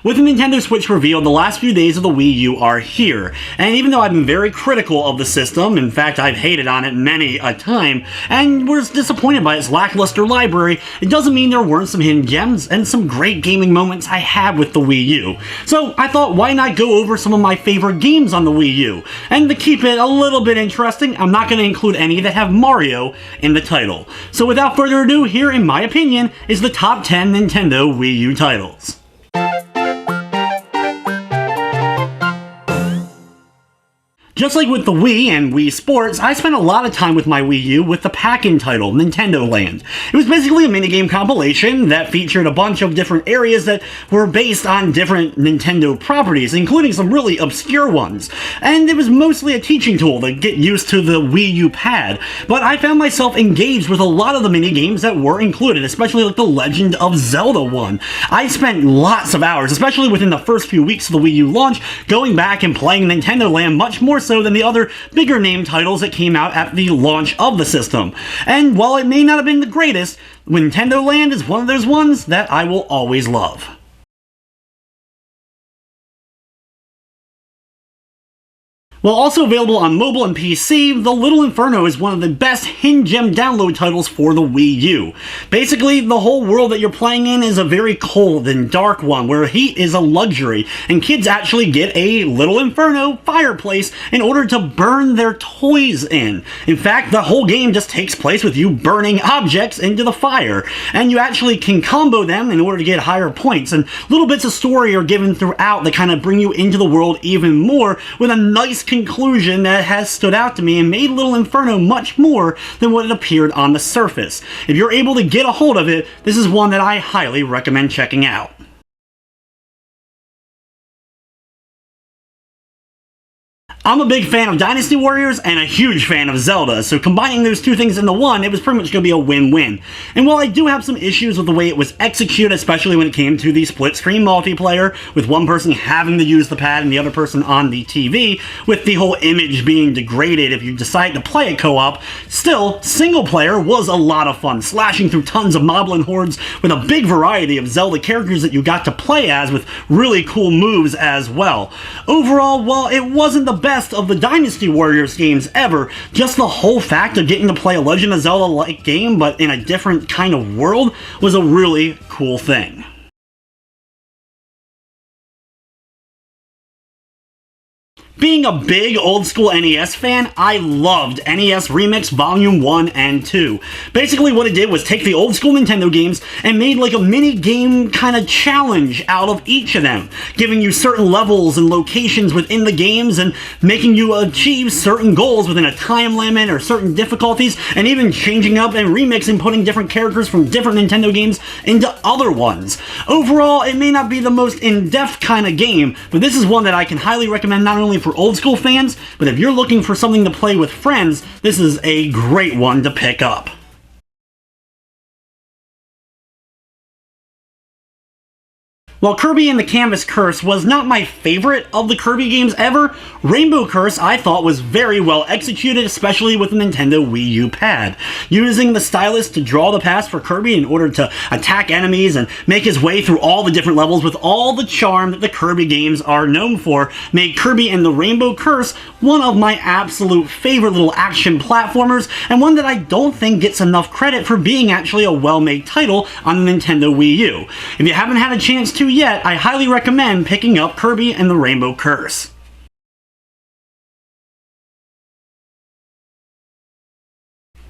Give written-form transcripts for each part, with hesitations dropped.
With the Nintendo Switch reveal, the last few days of the Wii U are here, and even though I've been very critical of the system, in fact I've hated on it many a time, and was disappointed by its lackluster library, it doesn't mean there weren't some hidden gems and some great gaming moments I had with the Wii U. So I thought, why not go over some of my favorite games on the Wii U? And to keep it a little bit interesting, I'm not going to include any that have Mario in the title. So without further ado, here in my opinion is the top 10 Nintendo Wii U titles. Just like with the Wii and Wii Sports, I spent a lot of time with my Wii U with the pack-in title, Nintendo Land. It was basically a minigame compilation that featured a bunch of different areas that were based on different Nintendo properties, including some really obscure ones. And it was mostly a teaching tool to get used to the Wii U pad, but I found myself engaged with a lot of the minigames that were included, especially like the Legend of Zelda one. I spent lots of hours, especially within the first few weeks of the Wii U launch, going back and playing Nintendo Land much more so than the other bigger name titles that came out at the launch of the system. And while it may not have been the greatest, Nintendo Land is one of those ones that I will always love. While also available on mobile and PC, the Little Inferno is one of the best hidden gem download titles for the Wii U. Basically, the whole world that you're playing in is a very cold and dark one, where heat is a luxury, and kids actually get a Little Inferno fireplace in order to burn their toys in. In fact, the whole game just takes place with you burning objects into the fire, and you actually can combo them in order to get higher points, and little bits of story are given throughout that kind of bring you into the world even more, with a nice conclusion that has stood out to me and made Little Inferno much more than what it appeared on the surface. If you're able to get a hold of it, this is one that I highly recommend checking out. I'm a big fan of Dynasty Warriors and a huge fan of Zelda, so combining those two things into one, it was pretty much going to be a win-win. And while I do have some issues with the way it was executed, especially when it came to the split-screen multiplayer, with one person having to use the pad and the other person on the TV, with the whole image being degraded if you decide to play it co-op, still, single-player was a lot of fun, slashing through tons of moblin hordes with a big variety of Zelda characters that you got to play as, with really cool moves as well. Overall, while it wasn't the best of the Dynasty Warriors games ever, just the whole fact of getting to play a Legend of Zelda-like game but in a different kind of world was a really cool thing. Being a big old-school NES fan, I loved NES Remix Volume 1 and 2. Basically what it did was take the old-school Nintendo games and made like a mini-game kind of challenge out of each of them, giving you certain levels and locations within the games and making you achieve certain goals within a time limit or certain difficulties, and even changing up and remixing, putting different characters from different Nintendo games into other ones. Overall, it may not be the most in-depth kind of game, but this is one that I can highly recommend not only for old school fans, but if you're looking for something to play with friends, this is a great one to pick up. While Kirby and the Canvas Curse was not my favorite of the Kirby games ever, Rainbow Curse I thought was very well executed, especially with the Nintendo Wii U pad. Using the stylus to draw the paths for Kirby in order to attack enemies and make his way through all the different levels with all the charm that the Kirby games are known for, made Kirby and the Rainbow Curse one of my absolute favorite little action platformers, and one that I don't think gets enough credit for being actually a well-made title on the Nintendo Wii U. If you haven't had a chance to yet, I highly recommend picking up Kirby and the Rainbow Curse.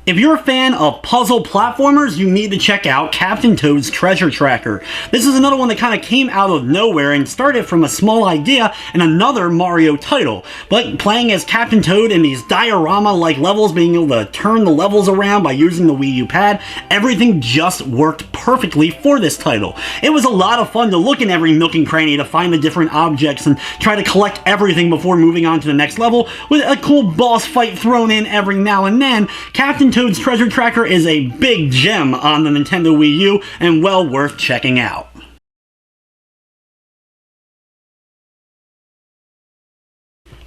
If you're a fan of puzzle platformers, you need to check out Captain Toad's Treasure Tracker. This is another one that kind of came out of nowhere and started from a small idea in another Mario title. But playing as Captain Toad in these diorama-like levels, being able to turn the levels around by using the Wii U pad, everything just worked perfectly for this title. It was a lot of fun to look in every nook and cranny to find the different objects and try to collect everything before moving on to the next level, with a cool boss fight thrown in every now and then. Captain Toad's Treasure Tracker is a big gem on the Nintendo Wii U and well worth checking out.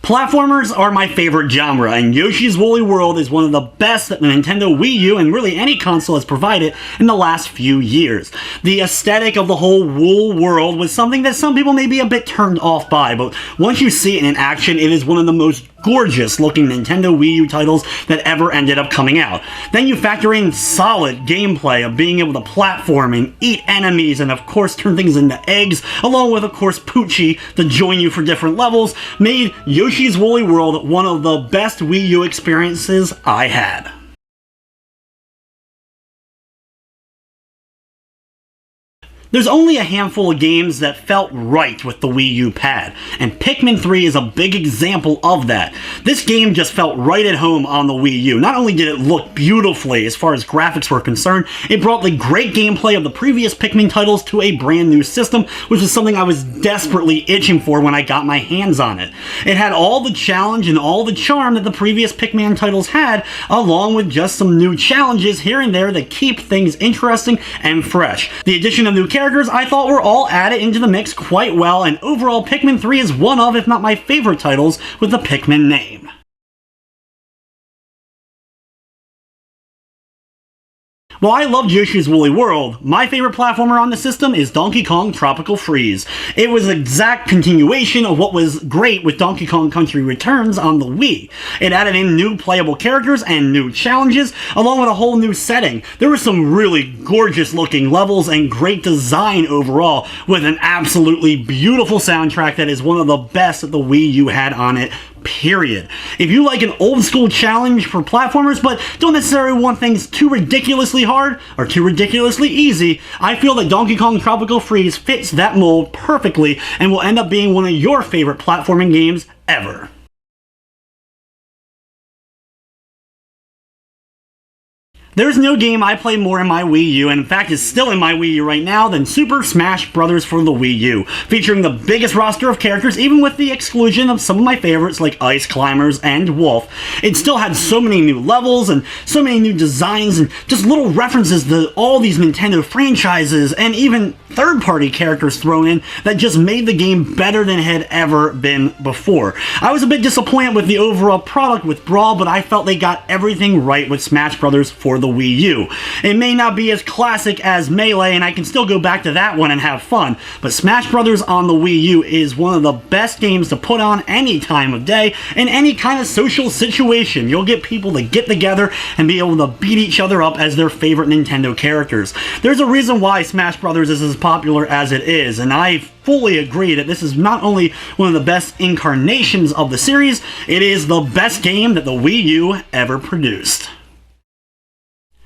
Platformers are my favorite genre, and Yoshi's Woolly World is one of the best that the Nintendo Wii U and really any console has provided in the last few years. The aesthetic of the whole wool world was something that some people may be a bit turned off by, but once you see it in action, it is one of the most gorgeous looking Nintendo Wii U titles that ever ended up coming out. Then you factor in solid gameplay of being able to platform and eat enemies and of course turn things into eggs, along with of course Poochie to join you for different levels, made Yoshi's Woolly World one of the best Wii U experiences I had. There's only a handful of games that felt right with the Wii U pad, and Pikmin 3 is a big example of that. This game just felt right at home on the Wii U. Not only did it look beautifully as far as graphics were concerned, it brought the great gameplay of the previous Pikmin titles to a brand new system, which is something I was desperately itching for when I got my hands on it. It had all the challenge and all the charm that the previous Pikmin titles had, along with just some new challenges here and there that keep things interesting and fresh. The addition of new characters I thought were all added into the mix quite well, and overall Pikmin 3 is one of, if not my favorite titles with the Pikmin name. While I loved Yoshi's Woolly World, my favorite platformer on the system is Donkey Kong Tropical Freeze. It was an exact continuation of what was great with Donkey Kong Country Returns on the Wii. It added in new playable characters and new challenges, along with a whole new setting. There were some really gorgeous looking levels and great design overall, with an absolutely beautiful soundtrack that is one of the best that the Wii U had on it. Period. If you like an old school challenge for platformers but don't necessarily want things too ridiculously hard or too ridiculously easy, I feel that Donkey Kong Tropical Freeze fits that mold perfectly and will end up being one of your favorite platforming games ever. There's no game I play more in my Wii U, and in fact is still in my Wii U right now, than Super Smash Bros. For the Wii U, featuring the biggest roster of characters, even with the exclusion of some of my favorites like Ice Climbers and Wolf. It still had so many new levels and so many new designs and just little references to all these Nintendo franchises and even third-party characters thrown in that just made the game better than it had ever been before. I was a bit disappointed with the overall product with Brawl, but I felt they got everything right with Smash Bros. For the Wii U. It may not be as classic as Melee, and I can still go back to that one and have fun, but Smash Bros. On the Wii U is one of the best games to put on any time of day in any kind of social situation. You'll get people to get together and be able to beat each other up as their favorite Nintendo characters. There's a reason why Smash Bros. Is as popular as it is, and I fully agree that this is not only one of the best incarnations of the series, it is the best game that the Wii U ever produced.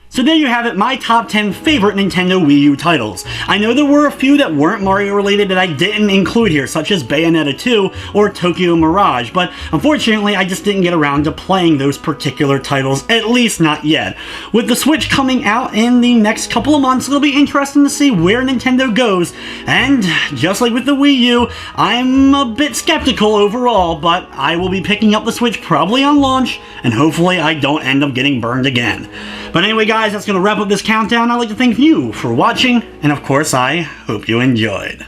So there you have it, my top 10 favorite Nintendo Wii U titles. I know there were a few that weren't Mario related that I didn't include here, such as Bayonetta 2 or Tokyo Mirage, but unfortunately I just didn't get around to playing those particular titles, at least not yet. With the Switch coming out in the next couple of months, it'll be interesting to see where Nintendo goes, and just like with the Wii U, I'm a bit skeptical overall, but I will be picking up the Switch probably on launch, and hopefully I don't end up getting burned again. But anyway guys, that's going to wrap up this countdown. I'd like to thank you for watching, and of course I hope you enjoyed.